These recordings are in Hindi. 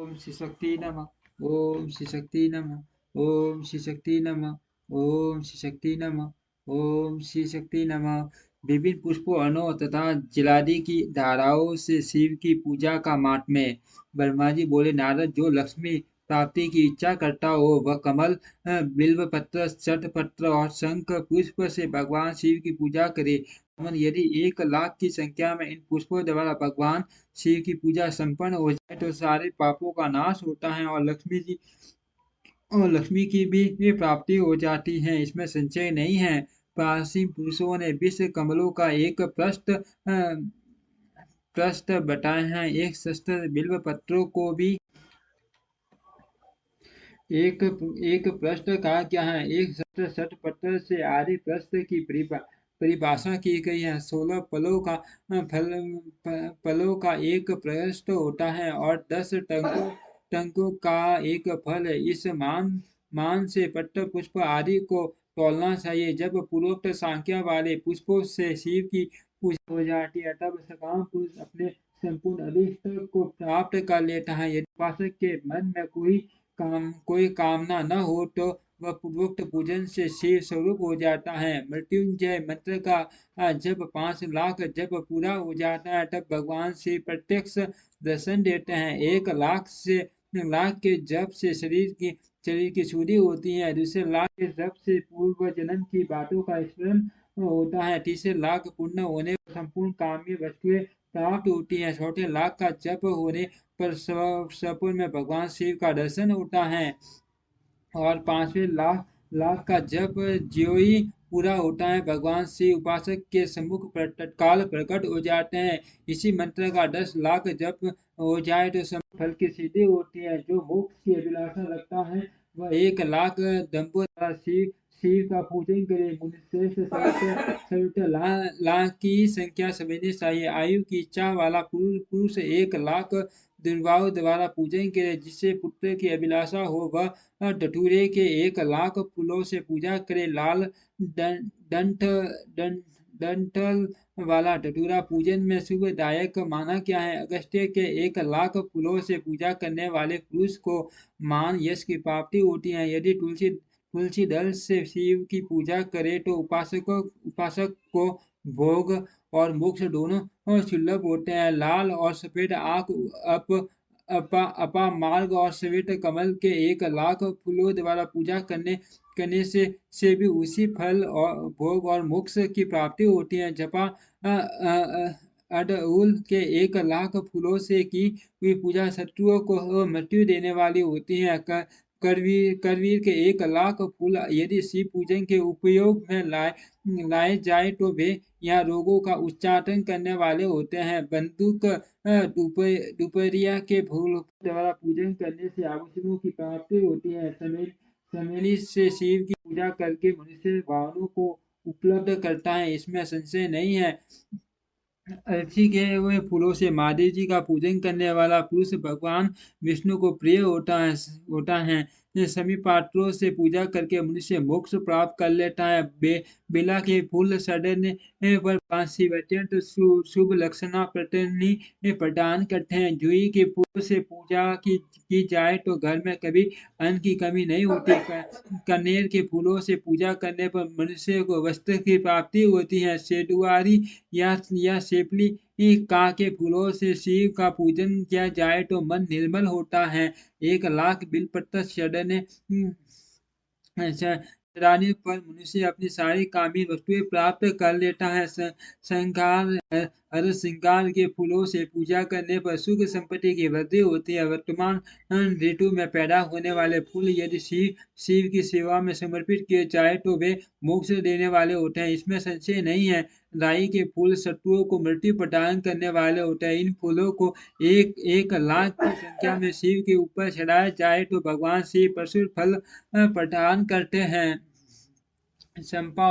ओम श्री शक्ति नमः। ओम श्री शक्ति नमः। ओम श्री शक्ति नमः। ओम श्री शक्ति नमः। ओम श्री शक्ति नमः। विभिन्न पुष्पों अर्णों तथा जलादि की धाराओं से शिव की पूजा का माहात्म्य। ब्रह्मा जी बोले, नारद, जो लक्ष्मी प्राप्ति की इच्छा करता हो वह कमल, बिल्व पत्र, शत पत्र और शंख पुष्प से भगवान शिव की पूजा करे। यदि 1 लाख की संख्या में इन पुष्पों द्वारा भगवान शिव की पूजा संपन्न हो जाए तो सारे पापों का नाश होता है और लक्ष्मी की भी प्राप्ति हो जाती है, इसमें संशय नहीं है। प्राचीन पुरुषों ने विश्व कमलों का एक पृष्ठ बताए हैं। एक शस्त्र बिल्व पत्रों को भी एक एक पृष्ठ कहा गया है। एक शस्त्र शत पत्र से आदि पृष्ठ की परिभाषा की गई है। 16 फलों का एक पृष्ठ होता है और 10 टंकों का एक फल है। इस मान से पत्र पुष्प आदि को तोलना चाहिए। जब पूर्वोक्त संख्या वाले पुष्पों से शिव की पूजा हो जाती है तब सकाम पुरुष अपने संपूर्ण अभीष्ट को प्राप्त कर लेता है। यदि उपासक के मन में कोई कामना न हो तो वह पूर्वोक्त पूजन से शिव स्वरूप हो जाता है। मृत्युंजय मंत्र का जब 5 लाख जब पूरा हो जाता है तब भगवान शिव प्रत्यक्ष दर्शन देते हैं। 1 लाख के जप से शरीर की शुद्धि होती है। दूसरे लाख के जप से पूर्व जन्म की बातों का स्मरण होता है। तीसरे लाख पूर्ण होने पर संपूर्ण काम्य वस्तुएं प्राप्त होती है। चौथे लाख का जप होने पर सपन में भगवान शिव का दर्शन होता है और 5वें लाख का जप ज्यों ही पूरा होता है भगवान शिव उपासक के सम्मुख तत्काल प्रकट हो जाते हैं। इसी मंत्र का 10 लाख जप हो जाए तो फल की सिद्धि होती है। जो मोक्ष की अभिलाषा रखता है वह 1 लाख दंपो द्वारा शिव का पूजन करे। मुनिश्रेष्ठ लाख की संख्या समझनी चाहिए। आयु की इच्छा वाला पुरुष 1 लाख दुर्वाओं द्वारा पूजन करे। जिससे पुत्र की अभिलाषा हो वह धतूरे के 1 लाख फूलों से पूजा करे। लाल डंठ डंठल वाला धतूरा पूजन में शुभदायक माना गया है। अगस्त्य के 1 लाख फूलों से पूजा करने वाले पुरुष को मान यश की प्राप्ति होती है। यदि तुलसी दल से शिव की पूजा करे तो उपासक को भोग और मोक्ष दोनों सुलभ होते हैं। लाल और सफेद आंख अपा मार्ग और श्वेत कमल के 1 लाख फूलों द्वारा पूजा करने से भी उसी फल और भोग और मोक्ष की प्राप्ति होती है। जपा अड़हुल के 1 लाख फूलों से की हुई पूजा शत्रुओं को मृत्यु देने वाली होती है। करवीर के 1 लाख फूल यदि शिव पूजन के उपयोग में लाए जाए तो वे यहाँ रोगों का उच्चाटन करने वाले होते हैं। बंदूक दुपहरिया के फूल द्वारा पूजन करने से आभूषणों की प्राप्ति होती है। चमेली से शिव की पूजा करके मनुष्य भावनों को उपलब्ध करता है, इसमें संशय नहीं है। अर्ची के हुए फूलों से महादेव जी का पूजन करने वाला पुरुष भगवान विष्णु को प्रिय होता है। सभी पात्रों से पूजा करके मनुष्य मोक्ष प्राप्त कर लेता है। बेला के फूल सड़ने पर बांसी अत्यंत शुभ लक्षणा प्रदान करते हैं। जुई के फूल से पूजा की जाए तो घर में कभी अन्न की कमी नहीं होती। कनेर के फूलों से पूजा करने पर मनुष्य को वस्त्र की प्राप्ति होती है। सेडुआरी या सेपली का के फूलों से शिव का पूजन किया जाए तो मन निर्मल होता है। 1 लाख बिलपत्र चढ़ाने पर मनुष्य अपनी सारी कामी वस्तुएं प्राप्त कर लेता है। श्रृंगार के फूलों से पूजा करने पर सुख संपत्ति की वृद्धि होती है। वर्तमान ऋतु में पैदा होने वाले फूल यदि शिव की सेवा में समर्पित किए जाए तो वे मोक्ष देने वाले होते हैं, इसमें संशय नहीं है। राई के फूल शत्रुओं को मृत्यु प्रदान करने वाले होते हैं। इन फूलों को 1 लाख की संख्या में शिव के ऊपर चढ़ाया जाए तो भगवान शिव प्रचुर फल प्रदान करते हैं। संपा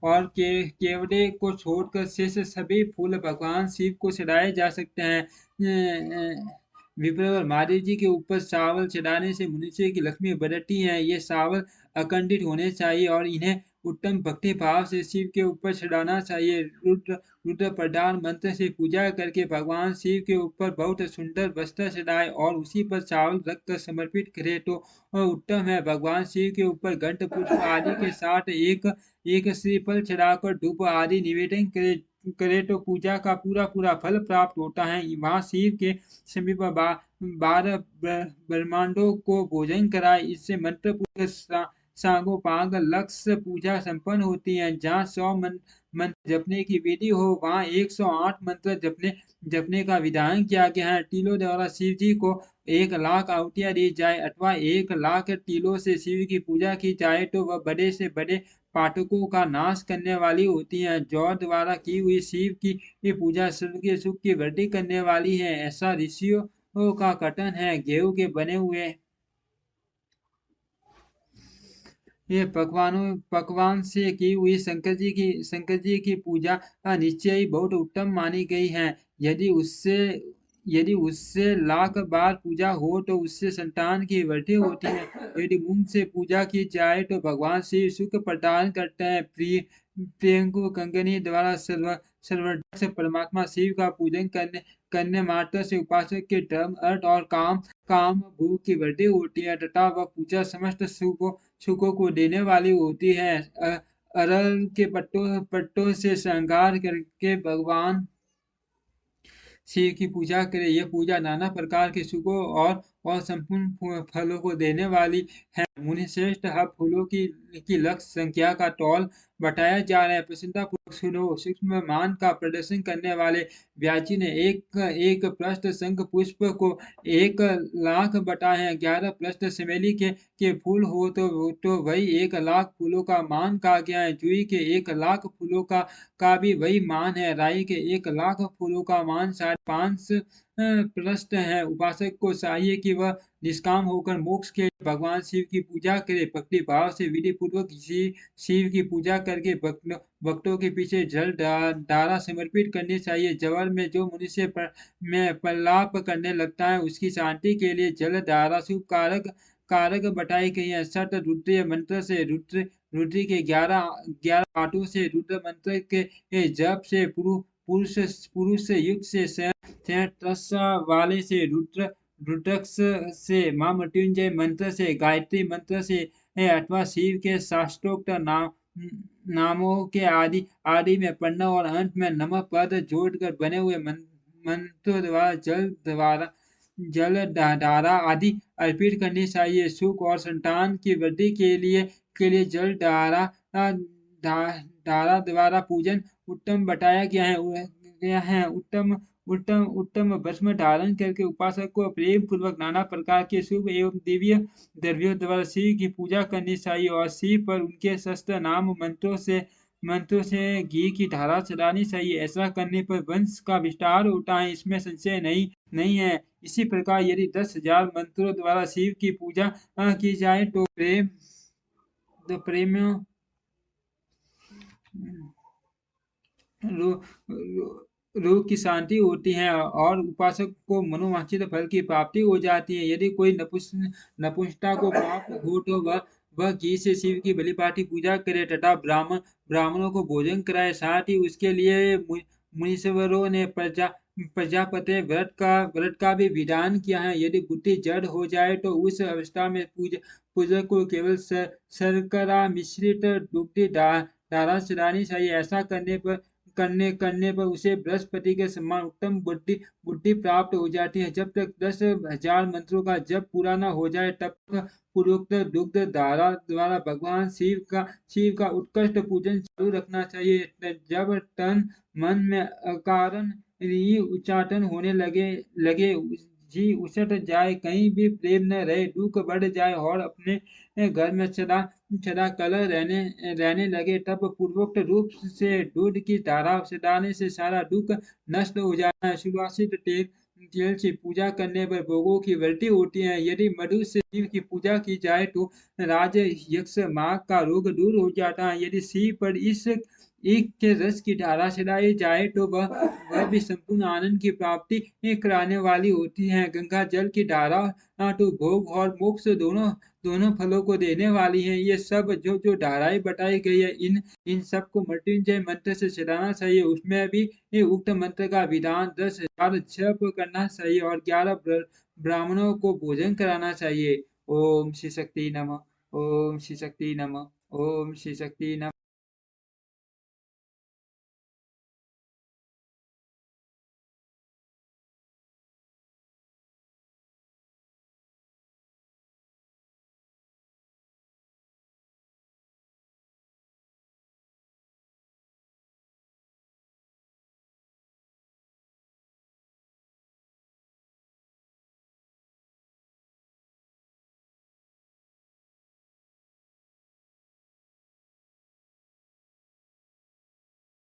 और केवड़े को छोड़कर शेष सभी फूल भगवान शिव को चढ़ाए जा सकते हैं। विप्र और महादेव जी के ऊपर चावल चढ़ाने से मनुष्य की लक्ष्मी बढ़ती है। ये चावल अखंडित होने चाहिए और इन्हें उत्तम भक्ति भाव से शिव के ऊपर चढ़ाना चाहिए। रुद्र प्रदान मंत्र से पूजा करके भगवान शिव के ऊपर बहुत सुंदर वस्त्र चढ़ाए और उसी पर चावल रखकर समर्पित करे तो उत्तम है। भगवान शिव के ऊपर घंट पुष्प आदि के साथ एक श्रीफल चढ़ाकर धूप आदि निवेदन करे तो पूजा का पूरा फल प्राप्त होता है। वहाँ शिव के समीप 12 ब्रह्मांडों को भोजन कराए, इससे मंत्र पूर्ण सांगोपांग लक्ष्य पूजा संपन्न होती है। जहाँ 100 मंत्र जपने की विधि हो, वहाँ 108 मंत्र जपने का विधान किया गया है। टीलों द्वारा शिव जी को 1,00,000 आहुतियां दी जाए अथवा 1,00,000 टीलों से शिव की पूजा की जाए तो वह बड़े से बड़े पाठकों का नाश करने वाली होती है। जौ द्वारा की हुई शिव की पूजा सर्व के सुख की वृद्धि करने वाली है, ऐसा ऋषियों का कथन है। गेहूं के बने हुए ये पकवान से की हुई शंकर जी की पूजा निश्चय ही बहुत उत्तम मानी गई है। यदि उससे लाख बार पूजा हो तो उससे संतान की वृद्धि होती है। यदि मूंग से पूजा की जाए तो भगवान शिव सुख प्रदान करते हैं। प्रियंकु कंगनी द्वारा सर्वदक्ष परमात्मा शिव का पूजन करने मात्र से उपासक के धर्म अर्थ और काम भोग की वृद्धि होती है तथा वह पूजा समस्त सुखों को देने वाली होती है। अरल के पट्टों से श्रृंगार करके भगवान शिव की पूजा करें। यह पूजा नाना प्रकार के सुखों और संपूर्ण फलों को देने वाली है। मुनिश्रेष्ठ फूलों की लक्ष्य संख्या का तौल बताया जा रहा है। प्रसन्नता पूर्वक सुनो। सूक्ष्म मान का प्रदर्शन करने वाले व्याची ने एक पृष्ठ शंख पुष्प को 1,00,000 बताए हैं। 11 पृष्ठ चमेली के फूल हो तो वही 1,00,000 फूलों का मान कहा गया है। जूही के 1,00,000 फूलों का भी वही मान है। राई के 1,00,000 फूलों का मान 5 पृष्ठ है। उपासक को चाहिए कि वह निष्काम होकर मोक्ष के भगवान शिव की पूजा करे। भक्ति भाव से विधि पूर्वक शिव की पूजा करके भक्तों के पीछे जल धारा समर्पित करनी चाहिए। जवर में जो मनुष्य में प्रलाप करने लगता है उसकी शांति के लिए जल धारा शुभ कारक बताई गई है। सत रुद्रीय मंत्र से रुद्री के 11 पाठों से रुद्र मंत्र के जप से पुरुष युक्त से वाले से रुद्रक्ष से मां मृत्युंजय मंत्र से गायत्री मंत्र से अथवा शिव के शास्त्रोक्त नामों के आदि में पढ़ना और अंत में नमः पद जोड़कर बने हुए मंत्रों द्वारा जल धारा आदि अर्पित करनी चाहिए। सुख और संतान की वृद्धि के लिए जल धारा द्वारा पूजन उत्तम बताया गया है। उत्तम भस्म धारण करके उपासक को प्रेम पूर्वक नाना प्रकार के शुभ एवं दिव्य द्रव्यों द्वारा शिव की पूजा करनी चाहिए और शिव पर उनके शस्त्र नाम मंत्रों से घी की धारा चलानी चाहिए। ऐसा करने पर वंश का विस्तार होता है, इसमें संशय नहीं है। इसी प्रकार यदि 10,000 मंत्रों द्वारा शिव की पूजा की जाए तो प्रेम रोग की शांति होती है और उपासक को मनोवांछित फल की प्राप्ति हो जाती है। यदि कोई नपुंसकता को प्राप्त हो तो वह घी से शिव की बलिपाठी पूजा करे तथा ब्राह्मणों को भोजन कराए। साथ ही उसके लिए मुनीश्वरों ने प्रजापति व्रत का भी विधान किया है। यदि बुद्धि जड़ हो जाए तो उस अवस्था में पूजक को केवल शर्करा मिश्रित दुग्ध धारा चढ़ानी चाहिए। ऐसा करने पर उसे बृहस्पति के समान उत्तम बुद्धि प्राप्त हो जाती है। जब तक 10,000 मंत्रों का जप पूरा न हो जाए तब तक पूर्वोक्त दुग्ध धारा द्वारा भगवान शिव का उत्कृष्ट पूजन चालू रखना चाहिए। जब तन मन में अकारण उच्चाटन होने लगे जी उछट जाए, कहीं भी प्रेम न रहे, दुख बढ़ जाए और अपने घर में सदा कलह रहने लगे, तब पूर्वोक्त रूप से दूध की धारा चढ़ाने से सारा दुख नष्ट हो जाता है। सुवासित तेल से पूजा करने पर भोगों की वृद्धि होती है। यदि मधु से शिव की पूजा की जाए तो राज यक्ष माग का रोग दूर हो जाता है। यदि शिव पर एक के रस की धारा चलाई जाए तो वह भी संपूर्ण आनंद की प्राप्ति कराने वाली होती है। गंगा जल की धारा तो भोग और मोक्ष दोनों दोनों फलों को देने वाली है। ये सब जो जो धाराएं बताई गई है, इन सबको मृत्युंजय मंत्र से चलाना चाहिए। उसमें भी ये उक्त मंत्र का विधान 10,000 जप करना चाहिए और 11 ब्राह्मणों को भोजन कराना चाहिए। ओम श्री शक्ति नमः। ओम श्री शक्ति नमः। ओम श्री शक्ति नमः।